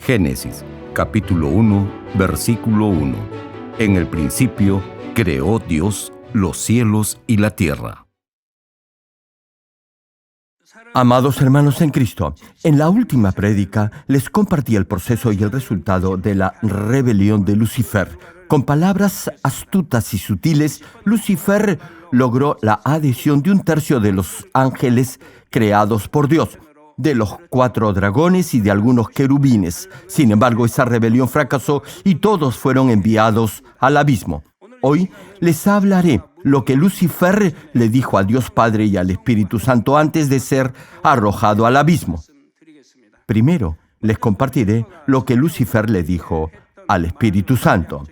Génesis, capítulo 1, versículo 1. En el principio creó Dios los cielos y la tierra. Amados hermanos en Cristo, en la última prédica les compartí el proceso y el resultado de la rebelión de Lucifer. Con palabras astutas y sutiles, Lucifer logró la adhesión de 1/3 de los ángeles creados por Dios, de los 4 dragones y de algunos querubines. Sin embargo, esa rebelión fracasó y todos fueron enviados al abismo. Hoy les hablaré lo que Lucifer le dijo a Dios Padre y al Espíritu Santo antes de ser arrojado al abismo. Primero, les compartiré lo que Lucifer le dijo al Espíritu Santo.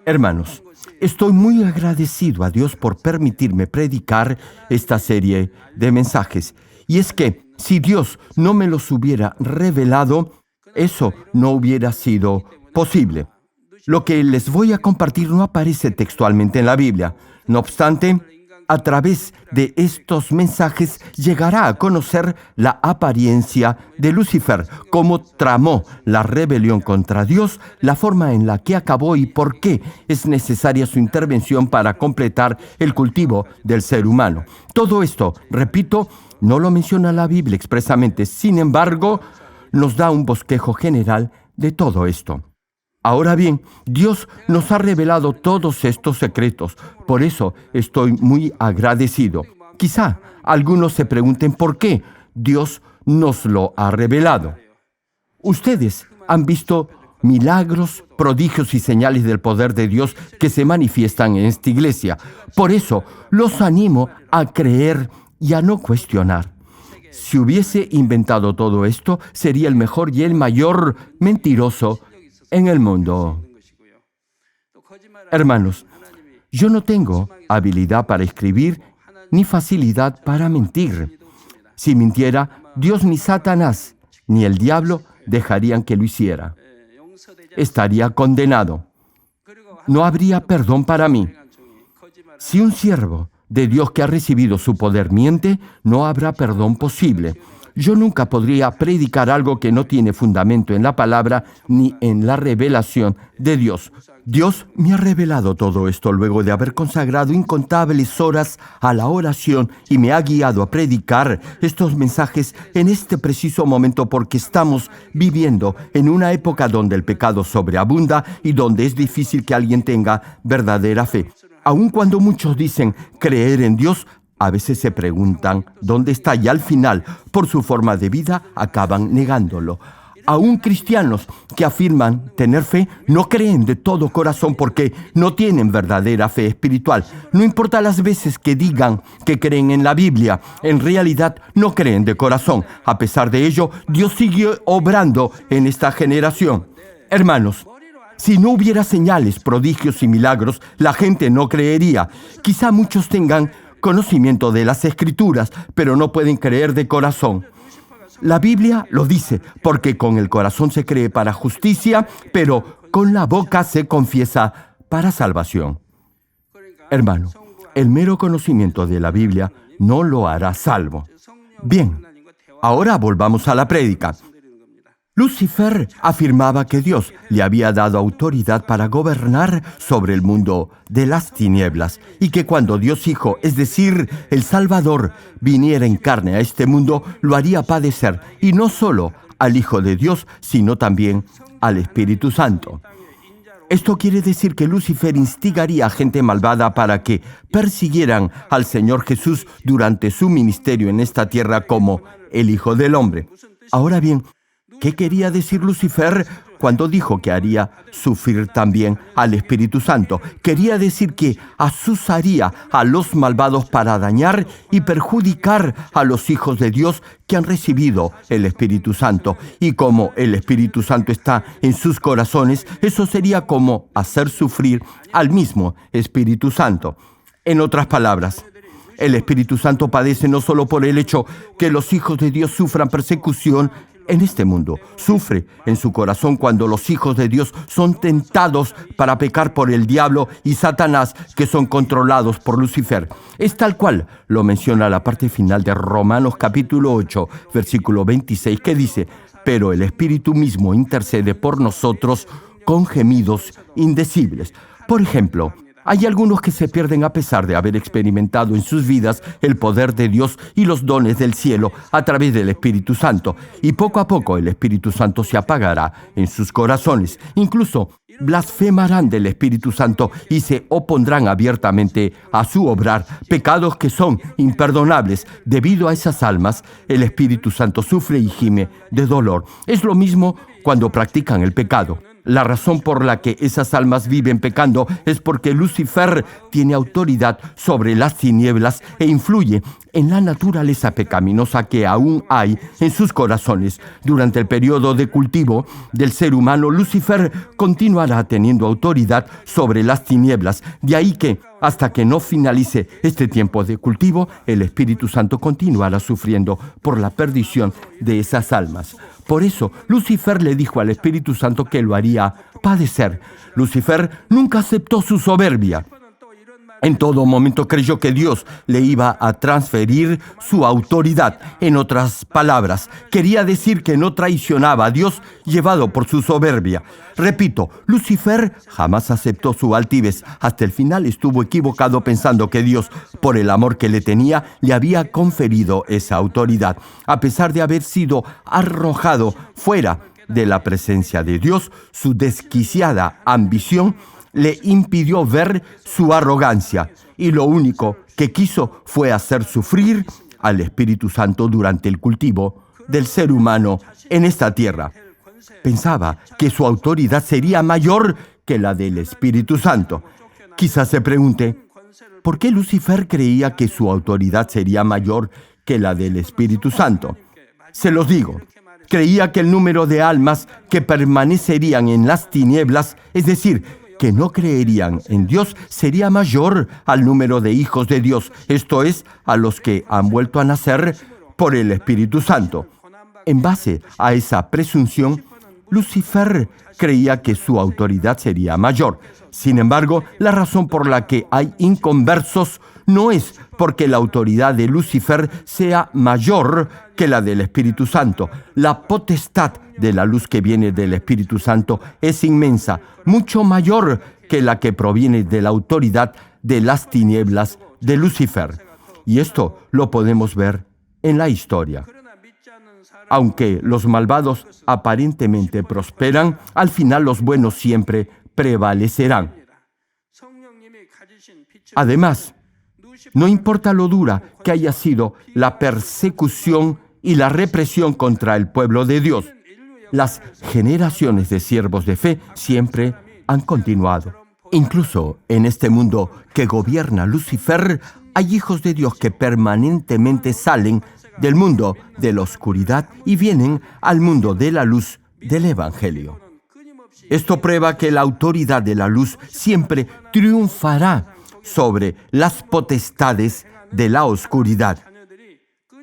Hermanos, estoy muy agradecido a Dios por permitirme predicar esta serie de mensajes. Y es que si Dios no me los hubiera revelado, eso no hubiera sido posible. Lo que les voy a compartir no aparece textualmente en la Biblia. No obstante, a través de estos mensajes llegará a conocer la apariencia de Lucifer, cómo tramó la rebelión contra Dios, la forma en la que acabó y por qué es necesaria su intervención para completar el cultivo del ser humano. Todo esto, repito, no lo menciona la Biblia expresamente. Sin embargo, nos da un bosquejo general de todo esto. Ahora bien, Dios nos ha revelado todos estos secretos. Por eso estoy muy agradecido. Quizá algunos se pregunten por qué Dios nos lo ha revelado. Ustedes han visto milagros, prodigios y señales del poder de Dios que se manifiestan en esta iglesia. Por eso los animo a creer y a no cuestionar. Si hubiese inventado todo esto, sería el mejor y el mayor mentiroso en el mundo. Hermanos, yo no tengo habilidad para escribir ni facilidad para mentir. Si mintiera, Dios ni Satanás ni el diablo dejarían que lo hiciera. Estaría condenado. No habría perdón para mí. Si un siervo de Dios que ha recibido su poder miente, no habrá perdón posible. Yo nunca podría predicar algo que no tiene fundamento en la palabra ni en la revelación de Dios. Dios me ha revelado todo esto luego de haber consagrado incontables horas a la oración y me ha guiado a predicar estos mensajes en este preciso momento porque estamos viviendo en una época donde el pecado sobreabunda y donde es difícil que alguien tenga verdadera fe. Aun cuando muchos dicen creer en Dios, a veces se preguntan dónde está y al final, por su forma de vida, acaban negándolo. Aún cristianos que afirman tener fe no creen de todo corazón porque no tienen verdadera fe espiritual. No importa las veces que digan que creen en la Biblia, en realidad no creen de corazón. A pesar de ello, Dios sigue obrando en esta generación. Hermanos, si no hubiera señales, prodigios y milagros, la gente no creería. Quizá muchos tengan conocimiento de las Escrituras, pero no pueden creer de corazón. La Biblia lo dice, porque con el corazón se cree para justicia, pero con la boca se confiesa para salvación. Hermano, el mero conocimiento de la Biblia no lo hará salvo. Bien, ahora volvamos a la prédica. Lucifer afirmaba que Dios le había dado autoridad para gobernar sobre el mundo de las tinieblas y que cuando Dios Hijo, es decir, el Salvador, viniera en carne a este mundo, lo haría padecer, y no solo al Hijo de Dios, sino también al Espíritu Santo. Esto quiere decir que Lucifer instigaría a gente malvada para que persiguieran al Señor Jesús durante su ministerio en esta tierra como el Hijo del Hombre. Ahora bien, ¿qué quería decir Lucifer cuando dijo que haría sufrir también al Espíritu Santo? Quería decir que azuzaría a los malvados para dañar y perjudicar a los hijos de Dios que han recibido el Espíritu Santo. Y como el Espíritu Santo está en sus corazones, eso sería como hacer sufrir al mismo Espíritu Santo. En otras palabras, el Espíritu Santo padece no solo por el hecho que los hijos de Dios sufran persecución en este mundo. Sufre en su corazón cuando los hijos de Dios son tentados para pecar por el diablo y Satanás, que son controlados por Lucifer. Es tal cual lo menciona la parte final de Romanos capítulo 8, versículo 26, que dice: pero el Espíritu mismo intercede por nosotros con gemidos indecibles. Por ejemplo, hay algunos que se pierden a pesar de haber experimentado en sus vidas el poder de Dios y los dones del cielo a través del Espíritu Santo. Y poco a poco el Espíritu Santo se apagará en sus corazones. Incluso blasfemarán del Espíritu Santo y se opondrán abiertamente a su obrar, pecados que son imperdonables. Debido a esas almas, el Espíritu Santo sufre y gime de dolor. Es lo mismo cuando practican el pecado. La razón por la que esas almas viven pecando es porque Lucifer tiene autoridad sobre las tinieblas e influye en la naturaleza pecaminosa que aún hay en sus corazones. Durante el periodo de cultivo del ser humano, Lucifer continuará teniendo autoridad sobre las tinieblas. De ahí que, hasta que no finalice este tiempo de cultivo, el Espíritu Santo continuará sufriendo por la perdición de esas almas. Por eso, Lucifer le dijo al Espíritu Santo que lo haría padecer. Lucifer nunca aceptó su soberbia. En todo momento creyó que Dios le iba a transferir su autoridad. En otras palabras, quería decir que no traicionaba a Dios llevado por su soberbia. Repito, Lucifer jamás aceptó su altivez. Hasta el final estuvo equivocado pensando que Dios, por el amor que le tenía, le había conferido esa autoridad. A pesar de haber sido arrojado fuera de la presencia de Dios, su desquiciada ambición le impidió ver su arrogancia, y lo único que quiso fue hacer sufrir al Espíritu Santo durante el cultivo del ser humano en esta tierra. Pensaba que su autoridad sería mayor que la del Espíritu Santo. Quizás se pregunte, ¿por qué Lucifer creía que su autoridad sería mayor que la del Espíritu Santo? Se los digo. Creía que el número de almas que permanecerían en las tinieblas, es decir, que no creerían en Dios, sería mayor al número de hijos de Dios, esto es, a los que han vuelto a nacer por el Espíritu Santo. En base a esa presunción, Lucifer creía que su autoridad sería mayor. Sin embargo, la razón por la que hay inconversos no es porque la autoridad de Lucifer sea mayor que la del Espíritu Santo. La potestad de la luz que viene del Espíritu Santo es inmensa, mucho mayor que la que proviene de la autoridad de las tinieblas de Lucifer. Y esto lo podemos ver en la historia. Aunque los malvados aparentemente prosperan, al final los buenos siempre prevalecerán. Además, no importa lo dura que haya sido la persecución y la represión contra el pueblo de Dios, las generaciones de siervos de fe siempre han continuado. Incluso en este mundo que gobierna Lucifer, hay hijos de Dios que permanentemente salen del mundo de la oscuridad y vienen al mundo de la luz del Evangelio. Esto prueba que la autoridad de la luz siempre triunfará sobre las potestades de la oscuridad.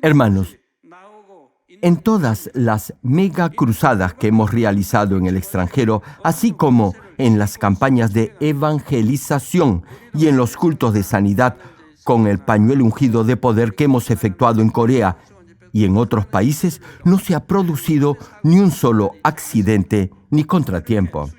Hermanos, en todas las mega cruzadas que hemos realizado en el extranjero, así como en las campañas de evangelización y en los cultos de sanidad con el pañuelo ungido de poder que hemos efectuado en Corea y en otros países, no se ha producido ni un solo accidente ni contratiempo.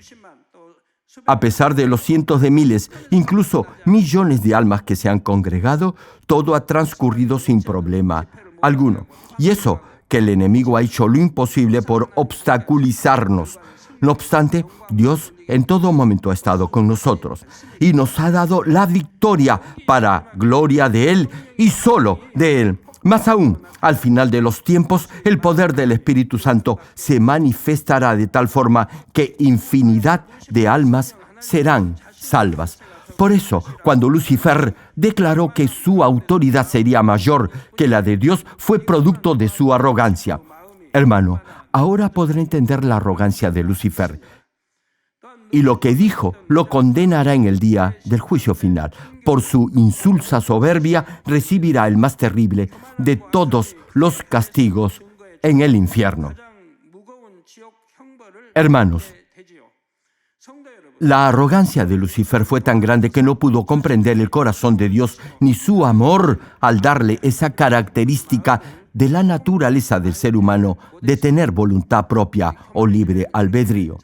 A pesar de los cientos de miles, incluso millones de almas que se han congregado, todo ha transcurrido sin problema alguno. Y eso que el enemigo ha hecho lo imposible por obstaculizarnos. No obstante, Dios en todo momento ha estado con nosotros y nos ha dado la victoria para gloria de Él y solo de Él. Más aún, al final de los tiempos, el poder del Espíritu Santo se manifestará de tal forma que infinidad de almas serán salvas. Por eso, cuando Lucifer declaró que su autoridad sería mayor que la de Dios, fue producto de su arrogancia. Hermano, ahora podrá entender la arrogancia de Lucifer. Y lo que dijo lo condenará en el día del juicio final. Por su insulsa soberbia recibirá el más terrible de todos los castigos en el infierno. Hermanos, la arrogancia de Lucifer fue tan grande que no pudo comprender el corazón de Dios ni su amor al darle esa característica de la naturaleza del ser humano de tener voluntad propia o libre albedrío.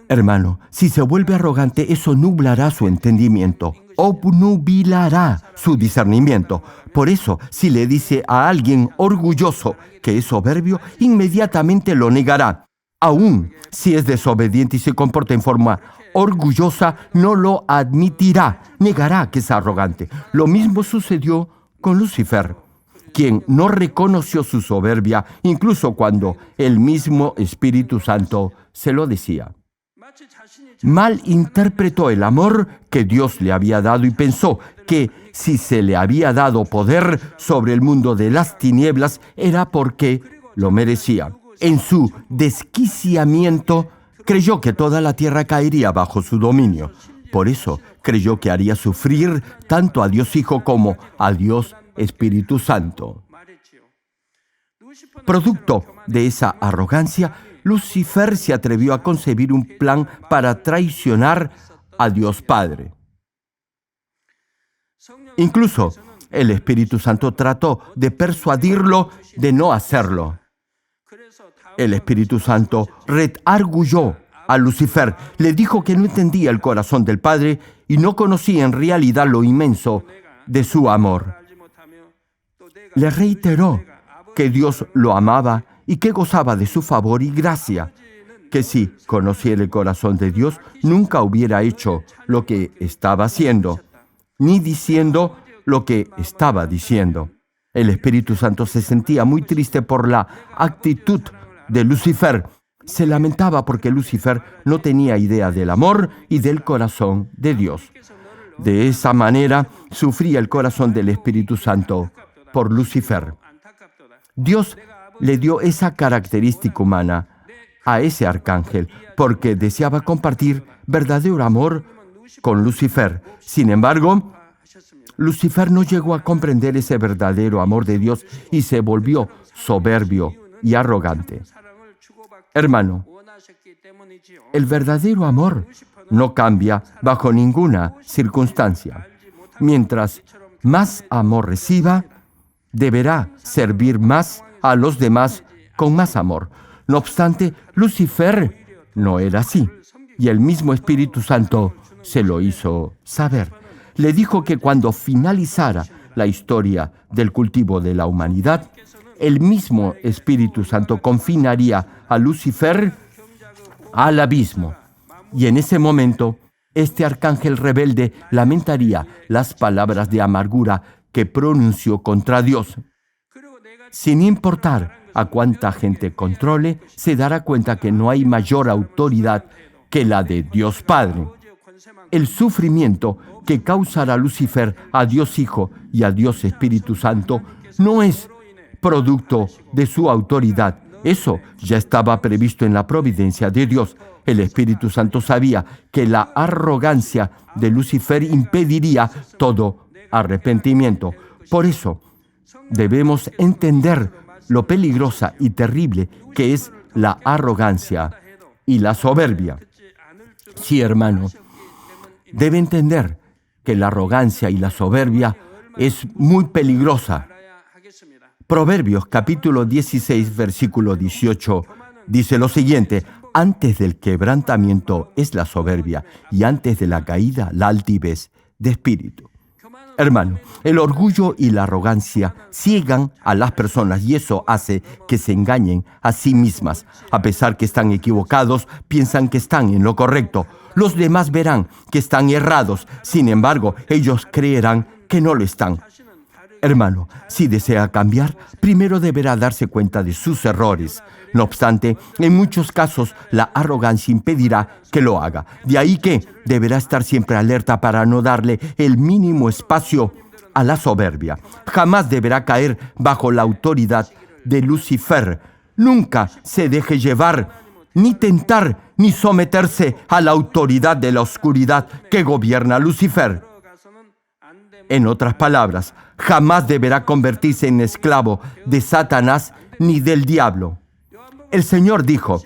Hermano, si se vuelve arrogante, eso nublará su entendimiento, obnubilará su discernimiento. Por eso, si le dice a alguien orgulloso que es soberbio, inmediatamente lo negará. Aún si es desobediente y se comporta en forma orgullosa, no lo admitirá, negará que es arrogante. Lo mismo sucedió con Lucifer, quien no reconoció su soberbia, incluso cuando el mismo Espíritu Santo se lo decía. Malinterpretó el amor que Dios le había dado y pensó que si se le había dado poder sobre el mundo de las tinieblas era porque lo merecía. En su desquiciamiento, creyó que toda la tierra caería bajo su dominio. Por eso, creyó que haría sufrir tanto a Dios Hijo como a Dios Espíritu Santo. Producto de esa arrogancia, Lucifer se atrevió a concebir un plan para traicionar a Dios Padre. Incluso, el Espíritu Santo trató de persuadirlo de no hacerlo. El Espíritu Santo redarguyó a Lucifer, le dijo que no entendía el corazón del Padre y no conocía en realidad lo inmenso de su amor. Le reiteró que Dios lo amaba y que gozaba de su favor y gracia, que si conociera el corazón de Dios, nunca hubiera hecho lo que estaba haciendo, ni diciendo lo que estaba diciendo. El Espíritu Santo se sentía muy triste por la actitud de Lucifer. Se lamentaba porque Lucifer no tenía idea del amor y del corazón de Dios. De esa manera sufría el corazón del Espíritu Santo por Lucifer. Dios le dio esa característica humana a ese arcángel porque deseaba compartir verdadero amor con Lucifer. Sin embargo, Lucifer no llegó a comprender ese verdadero amor de Dios y se volvió soberbio y arrogante. Hermano, el verdadero amor no cambia bajo ninguna circunstancia. Mientras más amor reciba, deberá servir más a los demás con más amor. No obstante, Lucifer no era así, y el mismo Espíritu Santo se lo hizo saber. Le dijo que cuando finalizara la historia del cultivo de la humanidad, el mismo Espíritu Santo confinaría a Lucifer al abismo. Y en ese momento, este arcángel rebelde lamentaría las palabras de amargura que pronunció contra Dios. Sin importar a cuánta gente controle, se dará cuenta que no hay mayor autoridad que la de Dios Padre. El sufrimiento que causará Lucifer a Dios Hijo y a Dios Espíritu Santo no es producto de su autoridad. Eso ya estaba previsto en la providencia de Dios. El Espíritu Santo sabía que la arrogancia de Lucifer impediría todo arrepentimiento. Por eso, debemos entender lo peligrosa y terrible que es la arrogancia y la soberbia. Sí, hermano, debe entender que la arrogancia y la soberbia es muy peligrosa. Proverbios capítulo 16, versículo 18, dice lo siguiente: antes del quebrantamiento es la soberbia, y antes de la caída la altivez de espíritu. Hermano, el orgullo y la arrogancia ciegan a las personas y eso hace que se engañen a sí mismas. A pesar que están equivocados, piensan que están en lo correcto. Los demás verán que están errados, sin embargo, ellos creerán que no lo están. Hermano, si desea cambiar, primero deberá darse cuenta de sus errores. No obstante, en muchos casos, la arrogancia impedirá que lo haga. De ahí que deberá estar siempre alerta para no darle el mínimo espacio a la soberbia. Jamás deberá caer bajo la autoridad de Lucifer. Nunca se deje llevar, ni tentar, ni someterse a la autoridad de la oscuridad que gobierna Lucifer. En otras palabras, jamás deberá convertirse en esclavo de Satanás ni del diablo. El Señor dijo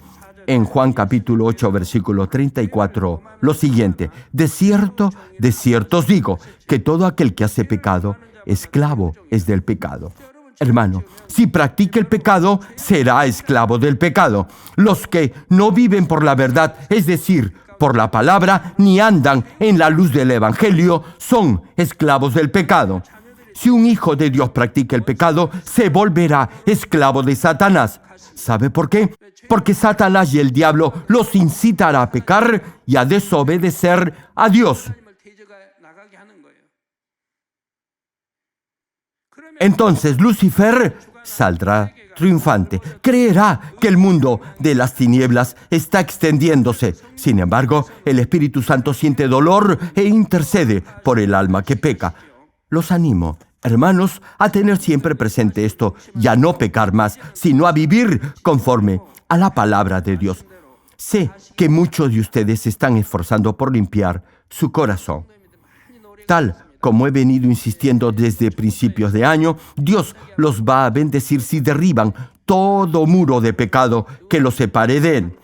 en Juan capítulo 8, versículo 34, lo siguiente: de cierto os digo, que todo aquel que hace pecado, esclavo es del pecado. Hermano, si practica el pecado, será esclavo del pecado. Los que no viven por la verdad, es decir, por la palabra, ni andan en la luz del Evangelio, son esclavos del pecado. Si un hijo de Dios practica el pecado, se volverá esclavo de Satanás. ¿Sabe por qué? Porque Satanás y el diablo los incitará a pecar y a desobedecer a Dios. Entonces Lucifer saldrá triunfante. Creerá que el mundo de las tinieblas está extendiéndose. Sin embargo, el Espíritu Santo siente dolor e intercede por el alma que peca. Los animo, hermanos, a tener siempre presente esto y a no pecar más, sino a vivir conforme a la palabra de Dios. Sé que muchos de ustedes se están esforzando por limpiar su corazón. Tal como he venido insistiendo desde principios de año, Dios los va a bendecir si derriban todo muro de pecado que los separe de Él.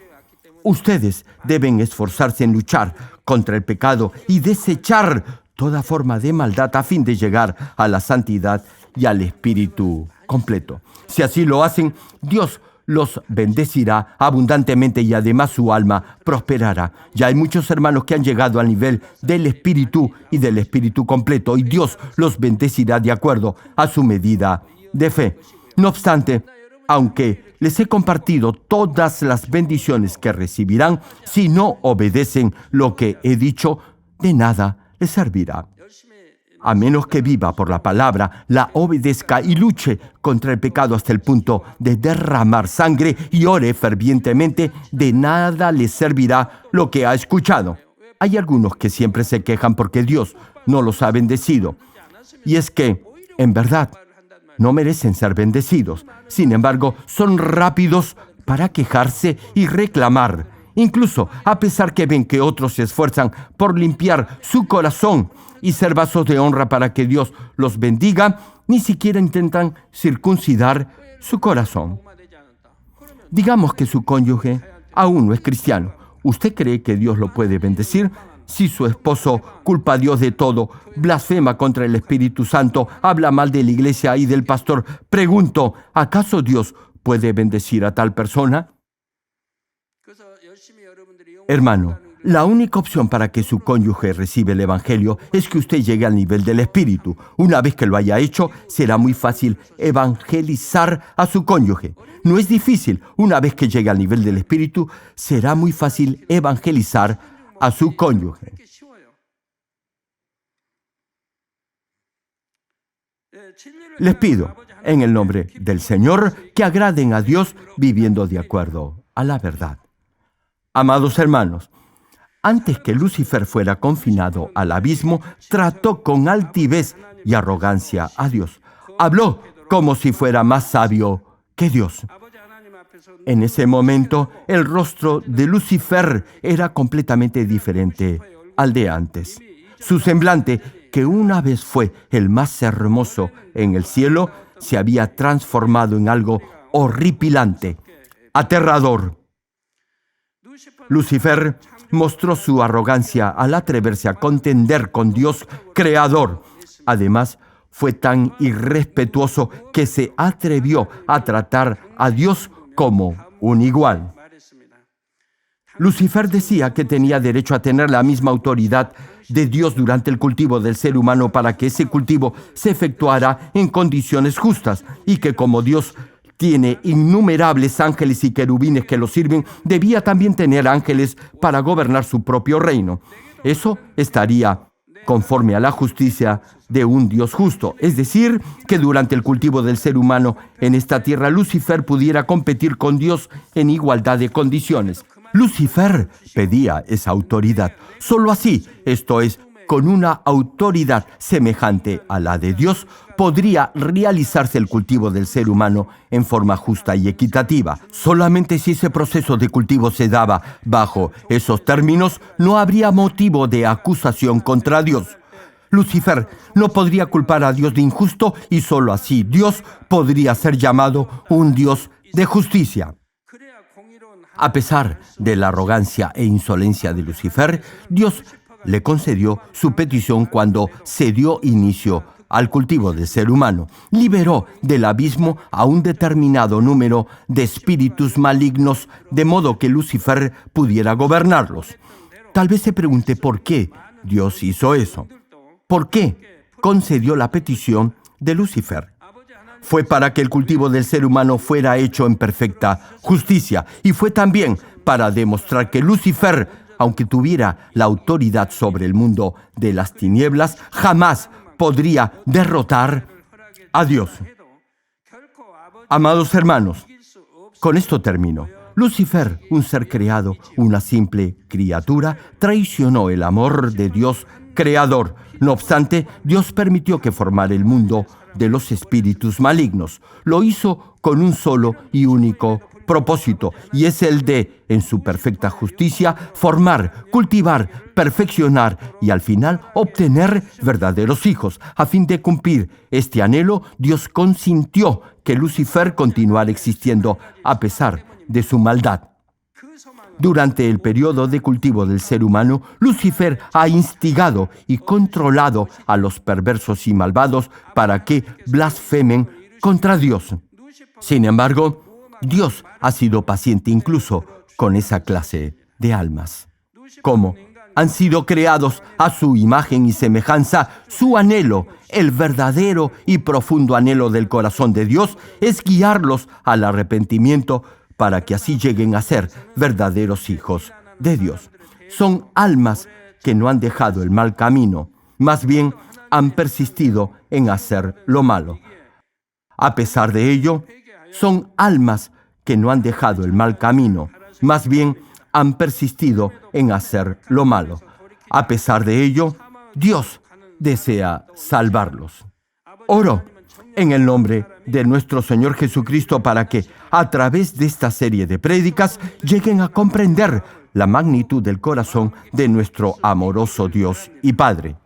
Ustedes deben esforzarse en luchar contra el pecado y desechar toda forma de maldad a fin de llegar a la santidad y al espíritu completo. Si así lo hacen, Dios los bendecirá abundantemente y además su alma prosperará. Ya hay muchos hermanos que han llegado al nivel del espíritu y del espíritu completo, y Dios los bendecirá de acuerdo a su medida de fe. No obstante, aunque les he compartido todas las bendiciones que recibirán, si no obedecen lo que he dicho, de nada les servirá. A menos que viva por la palabra, la obedezca y luche contra el pecado hasta el punto de derramar sangre y ore fervientemente, de nada le servirá lo que ha escuchado. Hay algunos que siempre se quejan porque Dios no los ha bendecido. Y es que, en verdad, no merecen ser bendecidos. Sin embargo, son rápidos para quejarse y reclamar. Incluso a pesar que ven que otros se esfuerzan por limpiar su corazón y ser vasos de honra para que Dios los bendiga, ni siquiera intentan circuncidar su corazón. Digamos que su cónyuge aún no es cristiano. ¿Usted cree que Dios lo puede bendecir? Si su esposo culpa a Dios de todo, blasfema contra el Espíritu Santo, habla mal de la iglesia y del pastor, pregunto, ¿acaso Dios puede bendecir a tal persona? Hermano, la única opción para que su cónyuge reciba el Evangelio es que usted llegue al nivel del Espíritu. Una vez que lo haya hecho, será muy fácil evangelizar a su cónyuge. No es difícil. Una vez que llegue al nivel del Espíritu, será muy fácil evangelizar a su cónyuge. Les pido, en el nombre del Señor, que agraden a Dios viviendo de acuerdo a la verdad. Amados hermanos, antes que Lucifer fuera confinado al abismo, trató con altivez y arrogancia a Dios. Habló como si fuera más sabio que Dios. En ese momento, el rostro de Lucifer era completamente diferente al de antes. Su semblante, que una vez fue el más hermoso en el cielo, se había transformado en algo horripilante, aterrador. Lucifer mostró su arrogancia al atreverse a contender con Dios creador. Además, fue tan irrespetuoso que se atrevió a tratar a Dios como un igual. Lucifer decía que tenía derecho a tener la misma autoridad de Dios durante el cultivo del ser humano para que ese cultivo se efectuara en condiciones justas y que como Dios tiene innumerables ángeles y querubines que lo sirven, debía también tener ángeles para gobernar su propio reino. Eso estaría conforme a la justicia de un Dios justo. Es decir, que durante el cultivo del ser humano en esta tierra, Lucifer pudiera competir con Dios en igualdad de condiciones. Lucifer pedía esa autoridad. Solo así, esto es, con una autoridad semejante a la de Dios, podría realizarse el cultivo del ser humano en forma justa y equitativa. Solamente si ese proceso de cultivo se daba bajo esos términos, no habría motivo de acusación contra Dios. Lucifer no podría culpar a Dios de injusto y solo así Dios podría ser llamado un Dios de justicia. A pesar de la arrogancia e insolencia de Lucifer, Dios le concedió su petición cuando se dio inicio al cultivo del ser humano. Liberó del abismo a un determinado número de espíritus malignos, de modo que Lucifer pudiera gobernarlos. Tal vez se pregunte por qué Dios hizo eso. ¿Por qué concedió la petición de Lucifer? Fue para que el cultivo del ser humano fuera hecho en perfecta justicia, y fue también para demostrar que Lucifer, aunque tuviera la autoridad sobre el mundo de las tinieblas, jamás podría derrotar a Dios. Amados hermanos, con esto termino. Lucifer, un ser creado, una simple criatura, traicionó el amor de Dios creador. No obstante, Dios permitió que formara el mundo de los espíritus malignos. Lo hizo con un solo y único propósito, y es el de, en su perfecta justicia, formar, cultivar, perfeccionar y al final obtener verdaderos hijos. A fin de cumplir este anhelo, Dios consintió que Lucifer continuara existiendo a pesar de su maldad. Durante el periodo de cultivo del ser humano, Lucifer ha instigado y controlado a los perversos y malvados para que blasfemen contra Dios. Sin embargo, Dios ha sido paciente incluso con esa clase de almas. Como han sido creados a su imagen y semejanza, su anhelo, el verdadero y profundo anhelo del corazón de Dios, es guiarlos al arrepentimiento para que así lleguen a ser verdaderos hijos de Dios. Son almas que no han dejado el mal camino, más bien han persistido en hacer lo malo. A pesar de ello, son almas que no han dejado el mal camino, más bien han persistido en hacer lo malo. A pesar de ello, Dios desea salvarlos. Oro en el nombre de nuestro Señor Jesucristo para que, a través de esta serie de prédicas, lleguen a comprender la magnitud del corazón de nuestro amoroso Dios y Padre.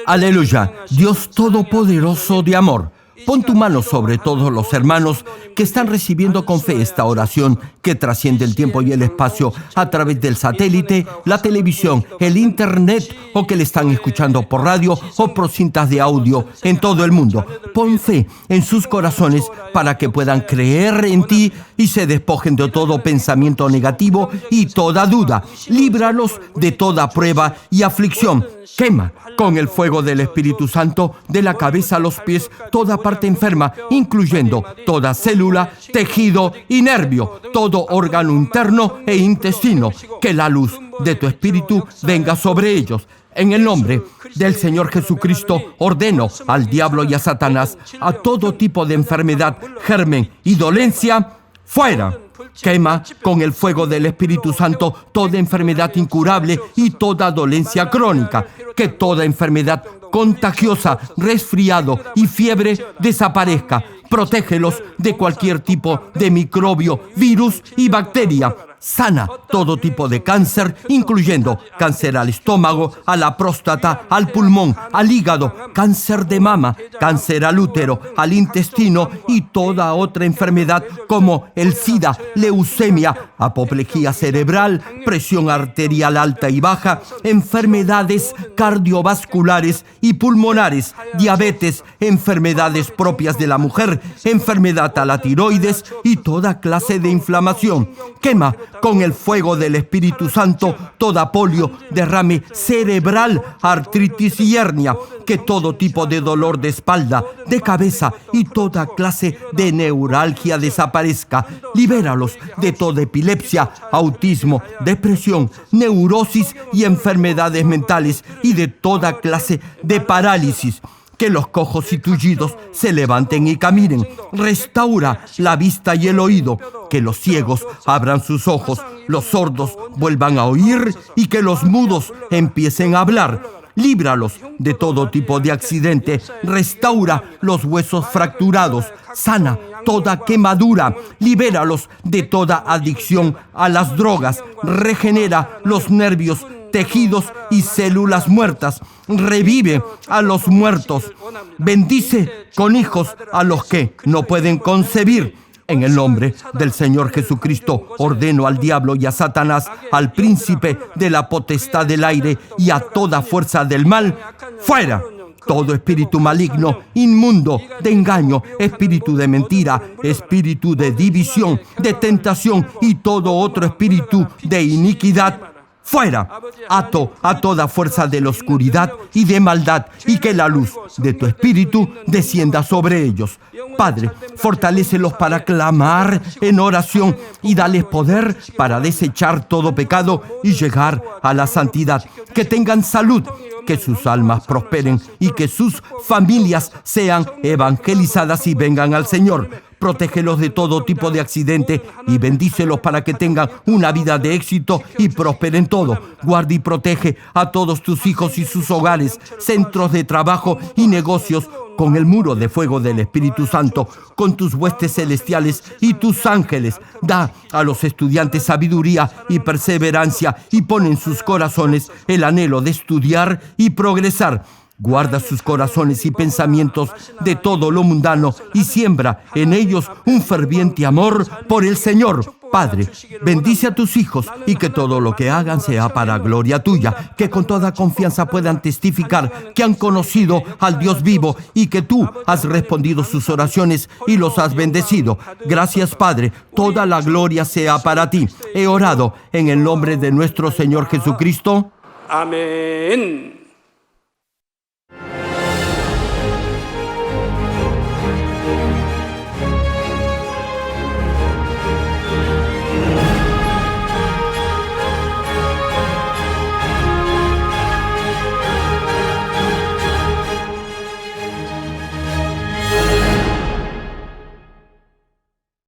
Aleluya, Dios Todopoderoso de amor. Pon tu mano sobre todos los hermanos que están recibiendo con fe esta oración que trasciende el tiempo y el espacio a través del satélite, la televisión, el internet o que le están escuchando por radio o por cintas de audio en todo el mundo. Pon fe en sus corazones para que puedan creer en ti y se despojen de todo pensamiento negativo y toda duda. Líbralos de toda prueba y aflicción. Quema con el fuego del Espíritu Santo de la cabeza a los pies toda parte enferma, incluyendo toda célula, tejido y nervio, todo órgano interno e intestino. Que la luz de tu Espíritu venga sobre ellos. En el nombre del Señor Jesucristo, ordeno al diablo y a Satanás, a todo tipo de enfermedad, germen y dolencia, fuera. Quema con el fuego del Espíritu Santo toda enfermedad incurable y toda dolencia crónica. Que toda enfermedad contagiosa, resfriado y fiebre desaparezca. Protégelos de cualquier tipo de microbio, virus y bacteria. Sana todo tipo de cáncer, incluyendo cáncer al estómago, a la próstata, al pulmón, al hígado, cáncer de mama, cáncer al útero, al intestino y toda otra enfermedad como el SIDA, leucemia, apoplejía cerebral, presión arterial alta y baja, enfermedades cardiovasculares y pulmonares, diabetes, enfermedades propias de la mujer, enfermedad a la tiroides y toda clase de inflamación. Quema con el fuego del Espíritu Santo toda polio, derrame cerebral, artritis y hernia. Que todo tipo de dolor de espalda, de cabeza y toda clase de neuralgia desaparezca. Libéralos de toda epilepsia, autismo, depresión, neurosis y enfermedades mentales y de toda clase de parálisis. Que los cojos y tullidos se levanten y caminen. Restaura la vista y el oído. Que los ciegos abran sus ojos, los sordos vuelvan a oír y que los mudos empiecen a hablar. Líbralos de todo tipo de accidente. Restaura los huesos fracturados. Sana toda quemadura. Libéralos de toda adicción a las drogas. Regenera los nervios tejidos y células muertas. Revive a los muertos. Bendice con hijos a los que no pueden concebir. En el nombre del Señor Jesucristo, ordeno al diablo y a Satanás, al príncipe de la potestad del aire y a toda fuerza del mal, ¡fuera! Todo espíritu maligno, inmundo, de engaño, espíritu de mentira, espíritu de división, de tentación y todo otro espíritu de iniquidad, ¡fuera! Ato a toda fuerza de la oscuridad y de maldad, y que la luz de tu espíritu descienda sobre ellos. Padre, fortalécelos para clamar en oración y dales poder para desechar todo pecado y llegar a la santidad. Que tengan salud, que sus almas prosperen y que sus familias sean evangelizadas y vengan al Señor. Protégelos de todo tipo de accidente y bendícelos para que tengan una vida de éxito y prosperen todo. Guarda y protege a todos tus hijos y sus hogares, centros de trabajo y negocios con el muro de fuego del Espíritu Santo, con tus huestes celestiales y tus ángeles. Da a los estudiantes sabiduría y perseverancia y pon en sus corazones el anhelo de estudiar y progresar. Guarda sus corazones y pensamientos de todo lo mundano y siembra en ellos un ferviente amor por el Señor. Padre, bendice a tus hijos y que todo lo que hagan sea para gloria tuya, que con toda confianza puedan testificar que han conocido al Dios vivo y que tú has respondido sus oraciones y los has bendecido. Gracias, Padre, toda la gloria sea para ti. He orado en el nombre de nuestro Señor Jesucristo. Amén.